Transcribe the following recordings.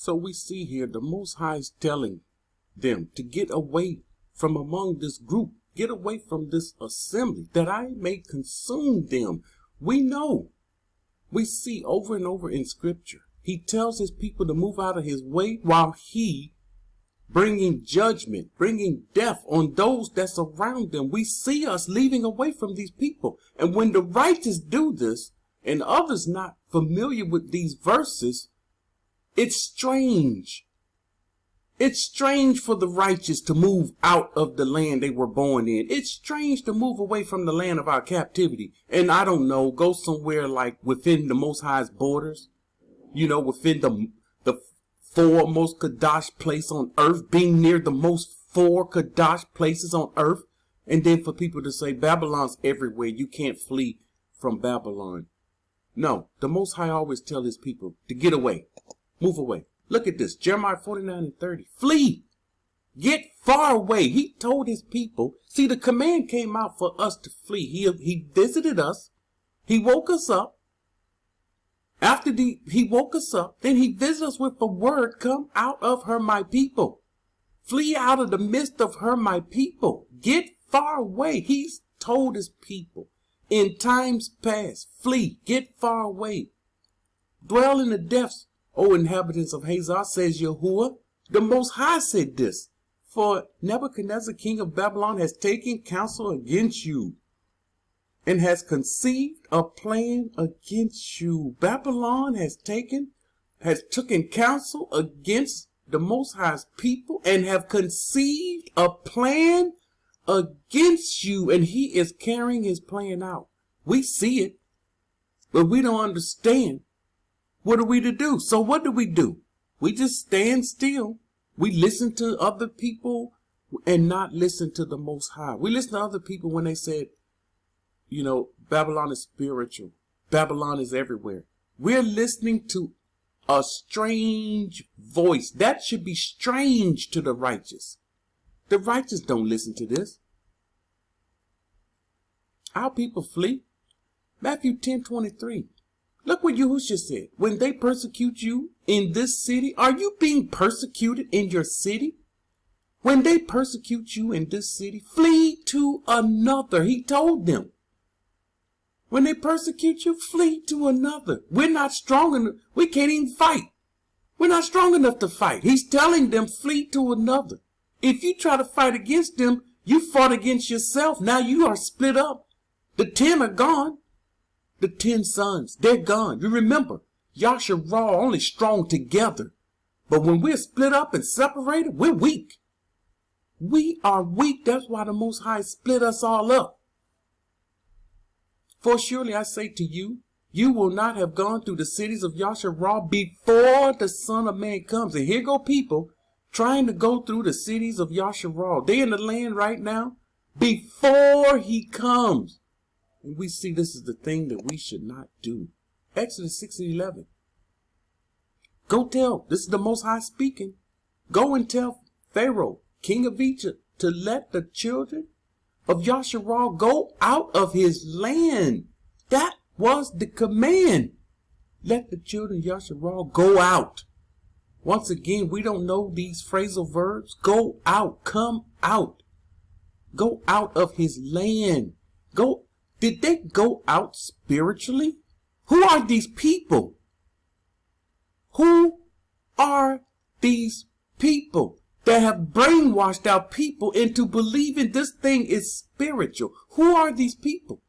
So we see here the Most High is telling them to get away from among this group. Get away from this assembly, that I may consume them. We know. We see over and over in Scripture. He tells his people to move out of his way while he bringing judgment, bringing death on those that's around them. We see us leaving away from these people. And when the righteous do this, and others not familiar with these verses, it's strange. It's strange for the righteous to move out of the land they were born in. It's strange to move away from the land of our captivity. And I don't know, go somewhere like within the Most High's borders, you know, within the foremost Kadash place on earth, being near the most four Kadash places on earth. And then for people to say Babylon's everywhere, you can't flee from Babylon. No, the Most High always tell his people to get away, move away. Look at this, Jeremiah 49:30. Flee, get far away. He told his people. See, the command came out for us to flee. He visited us. He woke us up. After he woke us up, then he visited us with the word, come out of her, my people. Flee out of the midst of her, my people. Get far away. He's told his people in times past, flee, get far away. Dwell in the depths, O inhabitants of Hazar, says Yahuah. The Most High said this, for Nebuchadnezzar, king of Babylon, has taken counsel against you and has conceived a plan against you. Babylon has taken counsel against the Most High's people and have conceived a plan against you, and he is carrying his plan out. We see it, but we don't understand. What are we to do? So what do? We just stand still. We listen to other people and not listen to the Most High. We listen to other people when they said, you know, Babylon is spiritual. Babylon is everywhere. We're listening to a strange voice. That should be strange to the righteous. The righteous don't listen to this. Our people flee. Matthew 10:23. Look what Yahushua said. When they persecute you in this city, are you being persecuted in your city? When they persecute you in this city, flee to another. He told them. When they persecute you, flee to another. We're not strong enough. We can't even fight. We're not strong enough to fight. He's telling them, flee to another. If you try to fight against them, you fought against yourself. Now you are split up. The 10 are gone. The 10 sons, they're gone. You remember, Yasharah are only strong together. But when we're split up and separated, we're weak. We are weak. That's why the Most High split us all up. For surely I say to you, you will not have gone through the cities of Yasharah before the Son of Man comes. And here go people trying to go through the cities of Yasharah. They're in the land right now before he comes. And we see this is the thing that we should not do. Exodus 6:11. Go tell, this is the Most High speaking. Go and tell Pharaoh, king of Egypt, to let the children of Yasharah go out of his land. That was the command. Let the children of Yasharah go out. Once again, we don't know these phrasal verbs. Go out, come out. Go out of his land. Go. Did they go out spiritually? Who are these people? Who are these people that have brainwashed our people into believing this thing is spiritual? Who are these people?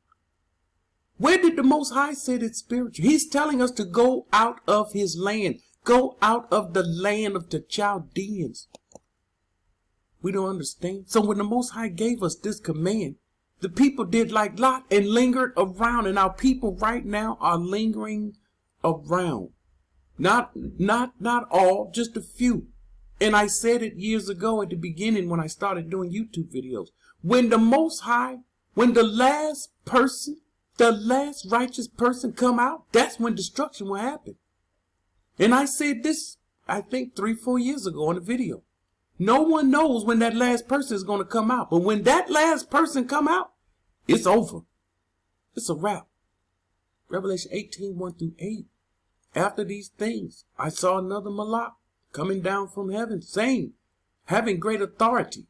Where did the Most High say it's spiritual? He's telling us to go out of his land. Go out of the land of the Chaldeans. We don't understand. So when the Most High gave us this command, the people did like Lot and lingered around, and our people right now are lingering around. Not all, just a few. And I said it years ago at the beginning when I started doing YouTube videos. When the Most High, when the last righteous person come out, that's when destruction will happen. And I said this, I think 3-4 years ago on a video. No one knows when that last person is going to come out. But when that last person come out, it's over. It's a wrap. Revelation 18:1-8. After these things, I saw another Malak coming down from heaven, saying, having great authority.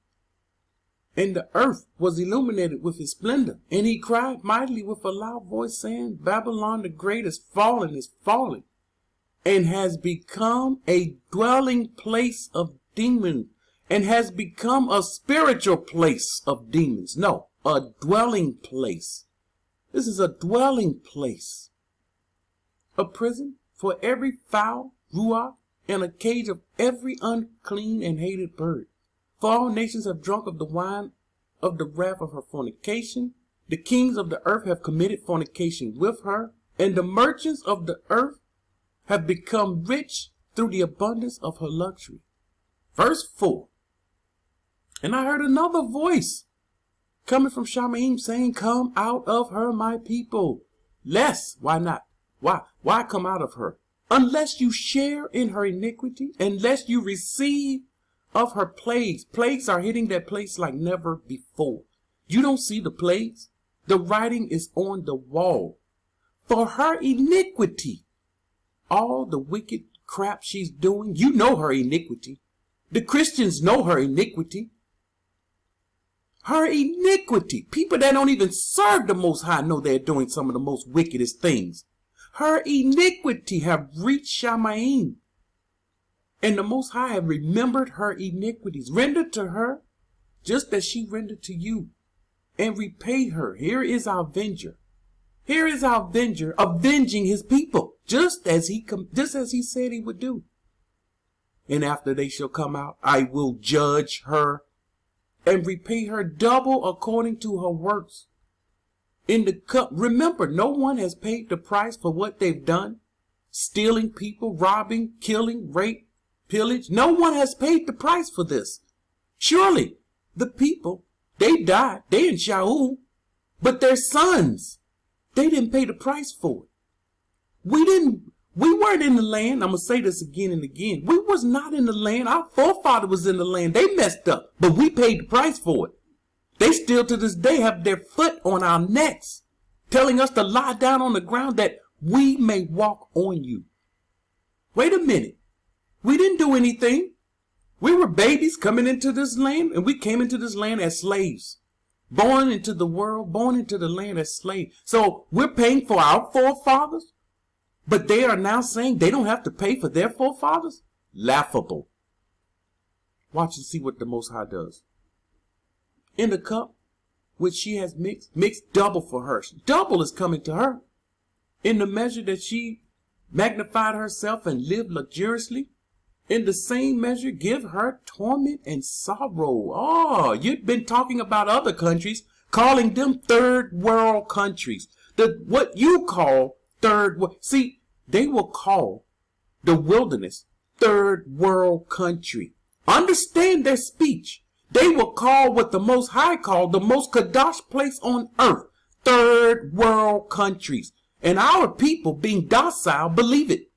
And the earth was illuminated with his splendor. And he cried mightily with a loud voice, saying, Babylon the great is fallen, and has become a dwelling place of demons, and has become a spiritual place of demons. No, a dwelling place. This is a dwelling place. A prison for every foul, ruach, and a cage of every unclean and hated bird. For all nations have drunk of the wine of the wrath of her fornication. The kings of the earth have committed fornication with her, and the merchants of the earth have become rich through the abundance of her luxury. Verse 4. And I heard another voice coming from Shamaim saying, come out of her, my people. Lest, why not? Why come out of her? Unless you share in her iniquity, unless you receive of her plagues. Plagues are hitting that place like never before. You don't see the plagues. The writing is on the wall. For her iniquity, all the wicked crap she's doing, you know her iniquity. The Christians know her iniquity. Her iniquity. People that don't even serve the Most High know they're doing some of the most wickedest things. Her iniquity have reached Shamaim. And the Most High have remembered her iniquities. Render to her just as she rendered to you. And repay her. Here is our avenger. Here is our avenger avenging his people. Just as he said he would do. And after they shall come out, I will judge her and repay her double according to her works. In the cup, remember, no one has paid the price for what they've done. Stealing people, robbing, killing, rape, pillage. No one has paid the price for this. Surely, the people, they died. They in Yahuah. But their sons, they didn't pay the price for it. We weren't in the land. I'm going to say this again and again. We was not in the land. Our forefather was in the land. They messed up, but we paid the price for it. They still to this day have their foot on our necks, telling us to lie down on the ground that we may walk on you. Wait a minute. We didn't do anything. We were babies coming into this land, and we came into this land as slaves. Born into the world, born into the land as slaves. So we're paying for our forefathers, but they are now saying they don't have to pay for their forefathers? Laughable. Watch and see what the Most High does. In the cup which she has mixed double for her. Double is coming to her. In the measure that she magnified herself and lived luxuriously, in the same measure give her torment and sorrow. Oh, you've been talking about other countries, calling them third world countries. What you call third world. See, they will call the wilderness third world country. Understand their speech. They will call what the Most High called the most Kadosh place on earth third world countries. And our people, being docile, believe it.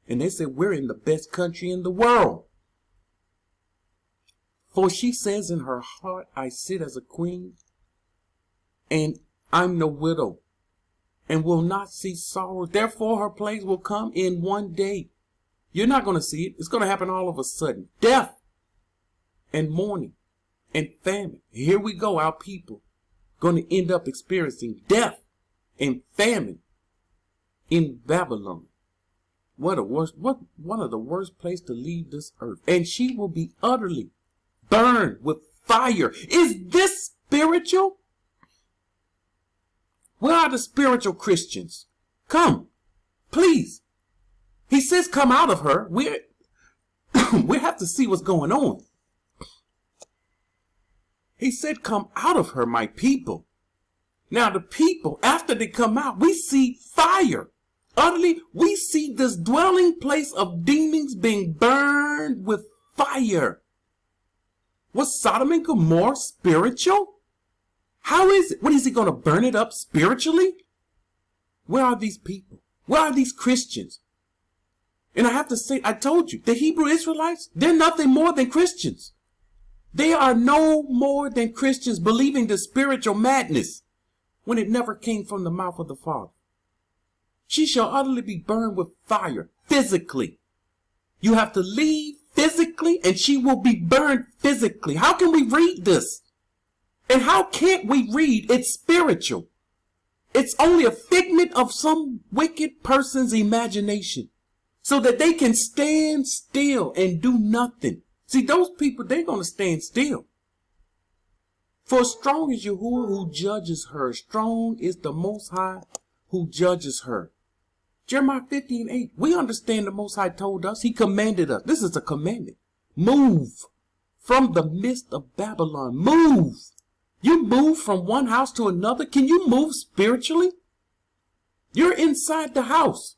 And they say, we're in the best country in the world. For she says in her heart, I sit as a queen, and I'm no widow, and will not see sorrow. Therefore, her plagues will come in one day. You're not going to see it. It's going to happen all of a sudden. Death and mourning and famine. Here we go, our people going to end up experiencing death and famine in Babylon. One of the worst places to leave this earth. And she will be utterly burned with fire. Is this spiritual? Where are the spiritual Christians? Come, please. He says come out of her. We have to see what's going on. He said come out of her, my people. Now the people, after they come out, we see fire. Utterly, we see this dwelling place of demons being burned with fire. Was Sodom and Gomorrah spiritual? How is it? What is he going to burn it up spiritually? Where are these people? Where are these Christians? And I have to say, I told you, the Hebrew Israelites, they're nothing more than Christians. They are no more than Christians believing the spiritual madness when it never came from the mouth of the Father. She shall utterly be burned with fire, physically. You have to leave physically, and she will be burned physically. How can we read this? And how can't we read? It's spiritual. It's only a figment of some wicked person's imagination so that they can stand still and do nothing. See, those people, they're going to stand still. For strong is Yahuah who judges her. Strong is the Most High who judges her. Jeremiah 15:8. We understand the Most High told us. He commanded us. This is a commandment. Move from the midst of Babylon. Move. You move from one house to another. Can you move spiritually? You're inside the house.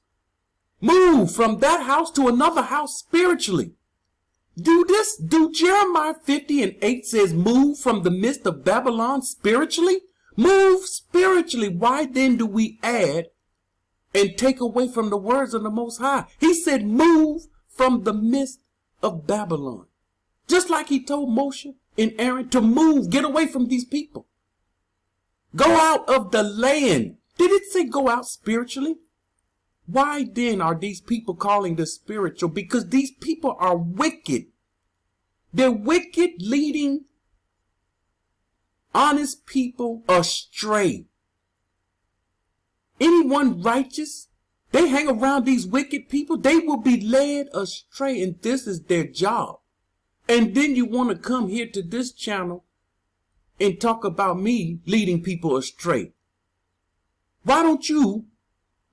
Move from that house to another house spiritually. Do this. Do Jeremiah 50:8 says move from the midst of Babylon spiritually? Move spiritually. Why then do we add and take away from the words of the Most High? He said move from the midst of Babylon. Just like he told Moshe and Aaron to move, get away from these people. Go out of the land. Did it say go out spiritually? Why then are these people calling this spiritual? Because these people are wicked. They're wicked, leading honest people astray. Anyone righteous, they hang around these wicked people, they will be led astray, and this is their job. And then you want to come here to this channel and talk about me leading people astray. Why don't you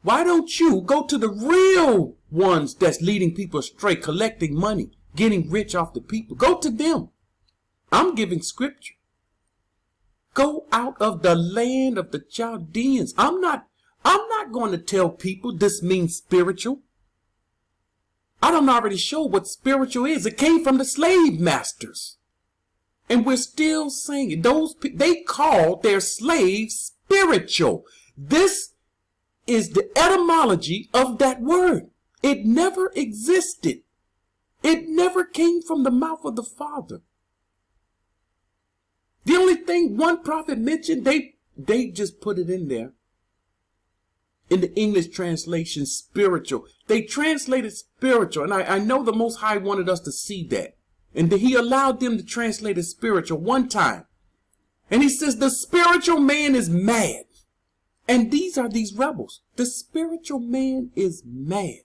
go to the real ones that's leading people astray, collecting money, getting rich off the people? Go to them. I'm giving scripture. Go out of the land of the Chaldeans. I'm not going to tell people this means spiritual. I don't already show what spiritual is. It came from the slave masters. And we're still saying it. They call their slaves spiritual. This is the etymology of that word. It never existed. It never came from the mouth of the Father. The only thing one prophet mentioned, they just put it in there. In the English translation, spiritual. They translated spiritual. And I know the Most High wanted us to see that. And he allowed them to translate it spiritual one time. And he says the spiritual man is mad. And these are these rebels. The spiritual man is mad.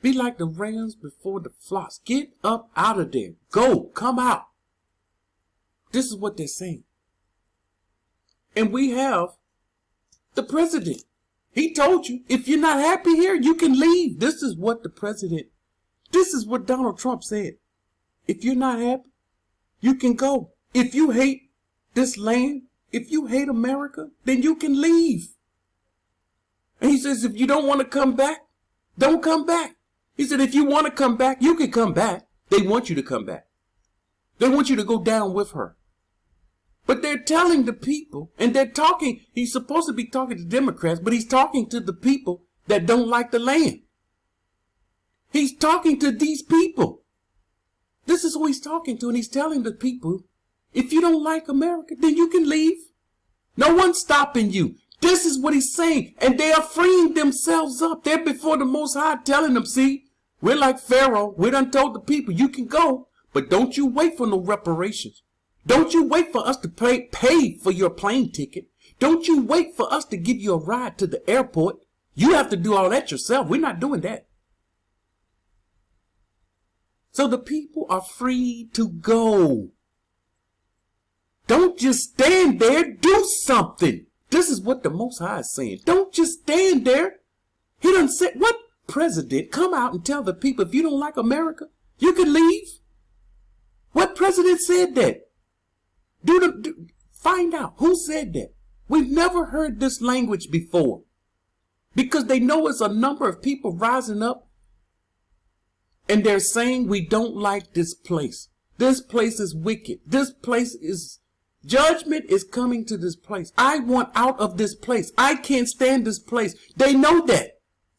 Be like the rams before the flocks. Get up out of there. Go. Come out. This is what they're saying. And we have the president. He told you, if you're not happy here, you can leave. This is what Donald Trump said. If you're not happy, you can go. If you hate this land, if you hate America, then you can leave. And he says, if you don't want to come back, don't come back. He said, if you want to come back, you can come back. They want you to come back. They want you to go down with her. But they're telling the people, and they're talking, he's supposed to be talking to Democrats, but he's talking to the people that don't like the land. He's talking to these people. This is who he's talking to, and he's telling the people, if you don't like America, then you can leave. No one's stopping you. This is what he's saying, and they are freeing themselves up. They're before the Most High telling them, see, we're like Pharaoh. We done told the people, you can go, but don't you wait for no reparations. Don't you wait for us to pay for your plane ticket. Don't you wait for us to give you a ride to the airport. You have to do all that yourself. We're not doing that. So the people are free to go. Don't just stand there. Do something. This is what the Most High is saying. Don't just stand there. He done said, what president come out and tell the people, if you don't like America, you can leave? What president said that? Find out who said that. We've never heard this language before. Because they know it's a number of people rising up and they're saying we don't like this place. This place is wicked. This place is, judgment is coming to this place. I want out of this place. I can't stand this place. They know that.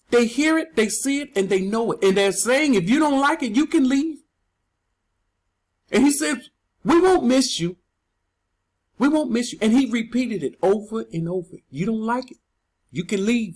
They hear it, they see it, and they know it. And they're saying if you don't like it, you can leave. And he says, we won't miss you. We won't miss you. And he repeated it over and over. You don't like it, you can leave.